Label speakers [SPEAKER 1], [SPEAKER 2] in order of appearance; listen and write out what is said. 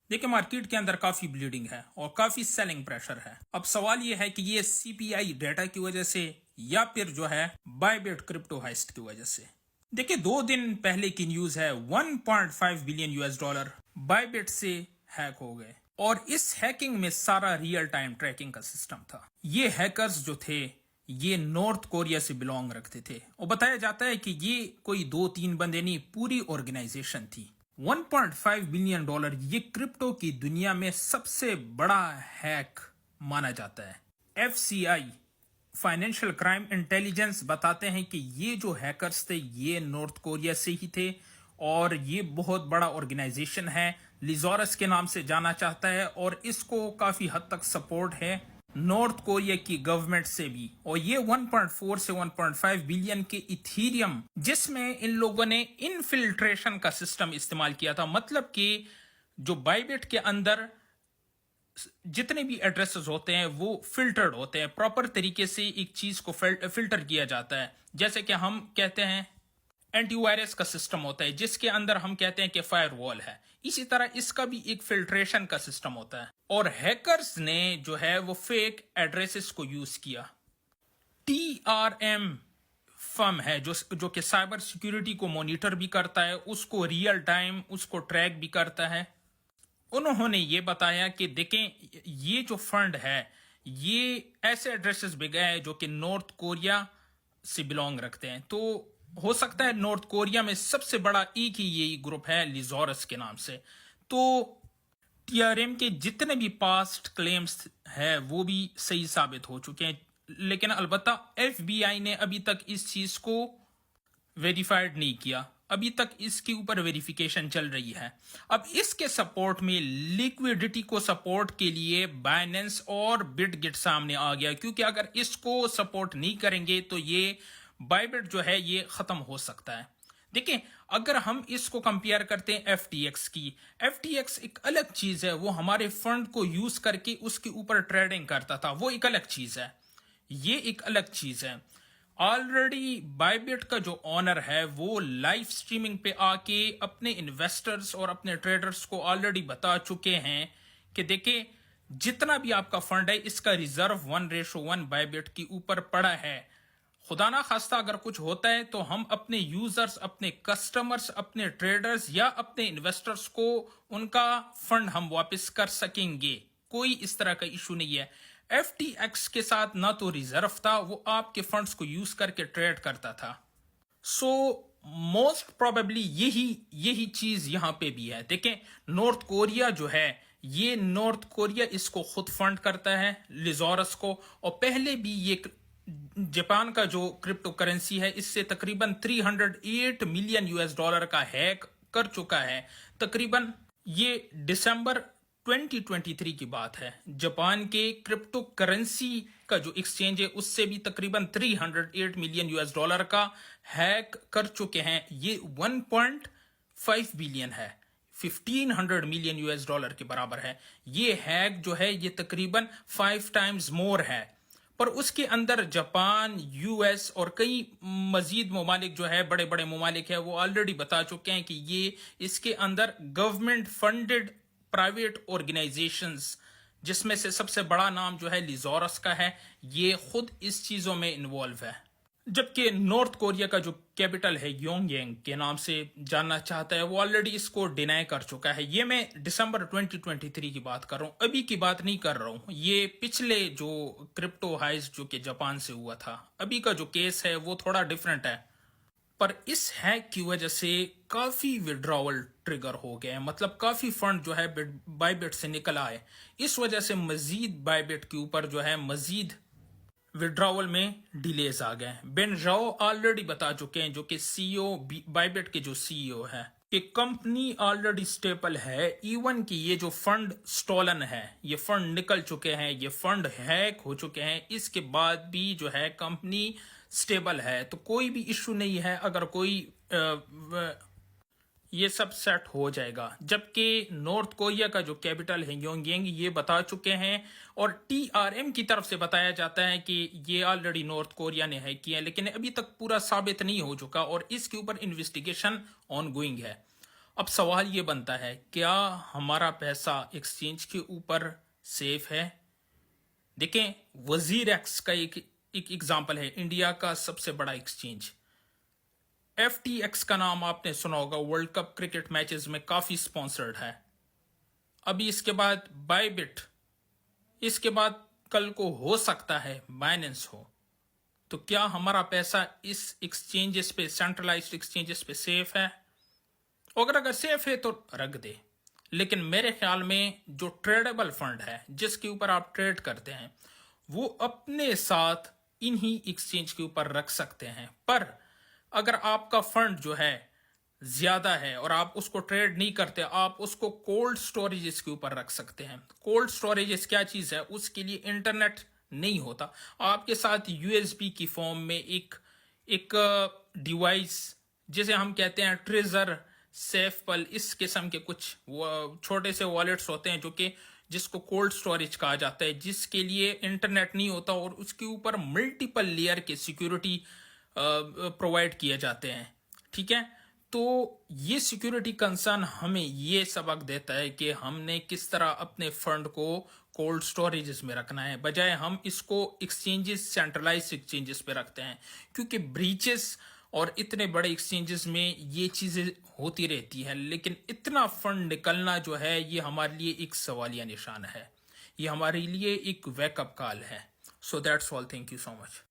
[SPEAKER 1] देखिए, मार्केट के अंदर काफी ब्लीडिंग है और काफी सेलिंग प्रेशर है। अब सवाल यह है कि ये सीपीआई डेटा की वजह से या फिर जो है बायबिट क्रिप्टो हाइस्ट की वजह से। देखिए, 2 दिन पहले की न्यूज है, 1.5 बिलियन यूएस डॉलर बायबिट से हैक हो गए और इस हैकिंग में सारा रियल टाइम ट्रैकिंग का सिस्टम था। ये हैकर्स जो थे ये नॉर्थ कोरिया से बिलोंग रखते थे और बताया जाता है कि ये कोई 2-3 बंदे नहीं, पूरी ऑर्गेनाइजेशन थी। 1.5 बिलियन डॉलर ये क्रिप्टो की दुनिया में सबसे बड़ा हैक माना जाता है। एफसीआई फाइनेंशियल क्राइम इंटेलिजेंस बताते हैं कि ये जो हैकर्स थे ये नॉर्थ कोरिया से ही थे और ये बहुत बड़ा ऑर्गेनाइजेशन है, लिजोरस के नाम से जाना चाहता है और इसको काफी हद तक सपोर्ट है नॉर्थ कोरिया की गवर्नमेंट से भी। और ये 1.4 से 1.5 बिलियन के इथीरियम, जिसमें इन लोगों ने इनफिल्ट्रेशन का सिस्टम इस्तेमाल किया था, मतलब कि जो बाइबिट के अंदर जितने भी एड्रेसेस होते हैं वो फिल्टर्ड होते हैं, प्रॉपर तरीके से एक चीज को फिल्टर किया जाता है। जैसे कि हम कहते हैं एंटीवायरस का सिस्टम होता है जिसके अंदर हम कहते हैं कि फायरवॉल है, इसी तरह इसका भी एक फिल्ट्रेशन का सिस्टम होता है। और हैकर्स ने जो है वो फेक एड्रेसेस को यूज किया। TRM फर्म है जो कि साइबर सिक्योरिटी को मॉनिटर भी करता है, उसको रियल टाइम उसको ट्रैक भी करता है। उन्होंने ये बताया कि देखें, ये जो फंड है ये ऐसे एड्रेसेस भी गए हैं जो कि नॉर्थ कोरिया से बिलोंग रखते हैं। तो हो सकता है नॉर्थ कोरिया में सबसे बड़ा एक ही यही ग्रुप है लिजोरस के नाम से। तो TRM के जितने भी पास्ट क्लेम्स है वो भी सही साबित हो चुके हैं, लेकिन अलबत्ता FBI ने अभी तक इस चीज को वेरीफाइड नहीं किया। अभी तक इसके ऊपर वेरिफिकेशन चल रही है। अब इसके सपोर्ट में लिक्विडिटी को सपोर्ट के लिए बाइनेंस और बिटगिट सामने आ गया, क्योंकि अगर इसको सपोर्ट नहीं करेंगे तो ये बाइबिट जो है ये खत्म हो सकता है। देखिए, अगर हम इसको कंपेयर करते हैं FTX की, FTX एक अलग चीज है, वो हमारे फंड को यूज करके उसके ऊपर ट्रेडिंग करता था, वो एक अलग चीज है, ये एक अलग चीज है। ऑलरेडी बाइबिट का जो ऑनर है वो लाइव स्ट्रीमिंग पे आके अपने इन्वेस्टर्स और अपने ट्रेडर्स को ऑलरेडी बता चुके हैं कि देखिए, जितना भी आपका फंड है इसका रिजर्व 1:1 बाइबिट के ऊपर पड़ा है। खुदा ना खास्ता अगर कुछ होता है तो हम अपने यूजर्स, अपने कस्टमर्स, अपने ट्रेडर्स या अपने इन्वेस्टर्स को उनका फंड हम वापस कर सकेंगे, कोई इस तरह का इशू नहीं है। FTX के साथ ना तो रिजर्व था, वो आपके फंड्स को यूज करके ट्रेड करता था। सो मोस्ट प्रोबेबली यही चीज यहां पे भी है। देखें, नॉर्थ कोरिया जो है ये नॉर्थ कोरिया इसको खुद फंड करता है लिजोरस को, और पहले भी ये जापान का जो क्रिप्टो करेंसी है इससे तकरीबन 308 मिलियन यूएस डॉलर का हैक कर चुका है। तकरीबन ये दिसंबर 2023 की बात है। जापान के क्रिप्टो करेंसी का जो एक्सचेंज है उससे भी तकरीबन 308 मिलियन यूएस डॉलर का हैक कर चुके हैं। ये 1.5 बिलियन है, 1500 मिलियन यूएस डॉलर के बराबर है। ये हैक जो है ये तकरीबन 5 टाइम्स मोर है। पर उसके अंदर जापान, US और कई मजीद ममालिक जो है, बड़े बड़े ममालिक है, वो ऑलरेडी बता चुके हैं कि ये इसके अंदर गवर्नमेंट फंडेड प्राइवेट ऑर्गेनाइजेशंस, जिसमें से सबसे बड़ा नाम जो है लिजोरस का है, ये खुद इस चीजों में इन्वॉल्व है। जबकि नॉर्थ कोरिया का जो कैपिटल है योंगयांग के नाम से जानना चाहता है, वो ऑलरेडी इसको डिनाई कर चुका है। ये मैं दिसंबर 2023 की बात कर रहा हूं, अभी की बात नहीं कर रहा हूं। ये पिछले जो क्रिप्टो हाइस्ट जो कि जापान से हुआ था, अभी का जो केस है वो थोड़ा डिफरेंट है। पर इस हैक की वजह से काफी विड्रॉवल ट्रिगर हो गए हैं, मतलब काफी फंड जो है बाइबिट से निकल आए। इस वजह से मजीद बाइबिट के ऊपर जो है मजीद विड्रॉवल में डिलेज आ गए। बेन जाओ ऑलरेडी बता चुके हैं, जो कि CEO बाइबिट के जो CEO है, कि कंपनी ऑलरेडी स्टेबल है। इवन कि ये जो फंड स्टॉलन है, ये फंड निकल चुके हैं, ये फंड हैक हो चुके हैं, इसके बाद भी जो है कंपनी स्टेबल है। तो कोई भी इशू नहीं है, अगर कोई ये सब सेट हो जाएगा। जबकि नॉर्थ कोरिया का जो कैपिटल है योंगयांग, ये बता चुके हैं और TRM की तरफ से बताया जाता है कि ये ऑलरेडी नॉर्थ कोरिया ने हैक किया है, लेकिन अभी तक पूरा साबित नहीं हो चुका और इसके ऊपर इन्वेस्टिगेशन ऑनगोइंग है। अब सवाल ये बनता है, क्या हमारा पैसा एक्सचेंज के ऊपर सेफ है? देखें, वजीर एक्स का एक एग्जांपल है, इंडिया का सबसे बड़ा एक्सचेंज। FTX का नाम आपने सुना होगा, वर्ल्ड कप क्रिकेट मैचेस में काफी स्पॉन्सर्ड है। अभी इसके बाद बायबिट, इसके बाद कल को हो सकता है बाइनेंस हो। तो क्या हमारा पैसा इस एक्सचेंजेस पे, सेंट्रलाइज्ड एक्सचेंजेस पे सेफ है? अगर सेफ है तो रख दे, लेकिन मेरे ख्याल में जो ट्रेडेबल फंड है, जिसके ऊपर आप ट्रेड करते हैं, वो अपने साथ इन्हीं एक्सचेंज के ऊपर रख सकते हैं। पर अगर आपका फंड जो है ज्यादा है और आप उसको ट्रेड नहीं करते, आप उसको कोल्ड स्टोरेजेस के ऊपर रख सकते हैं। कोल्ड स्टोरेजेस क्या चीज है? उसके लिए इंटरनेट नहीं होता, आपके साथ USB की फॉर्म में एक एक डिवाइस, जिसे हम कहते हैं ट्रेजर, सेफपल, इस किस्म के कुछ छोटे से वॉलेट्स होते हैं, जो कि जिसको कोल्ड स्टोरेज कहा जाता है, जिसके लिए इंटरनेट नहीं होता और उसके ऊपर मल्टीपल लेयर के सिक्योरिटी प्रोवाइड किए जाते हैं। ठीक है, तो ये सिक्योरिटी कंसर्न हमें ये सबक देता है कि हमने किस तरह अपने फंड को कोल्ड स्टोरेजेस में रखना है, बजाय हम इसको एक्सचेंजेस, सेंट्रलाइज्ड एक्सचेंजेस पे रखते हैं। क्योंकि ब्रीचेस और इतने बड़े एक्सचेंजेस में ये चीजें होती रहती है, लेकिन इतना फंड निकलना जो है, ये हमारे लिए एक सवालिया निशान है, ये हमारे लिए एक वेकअप कॉल है। So that's all, thank you so much.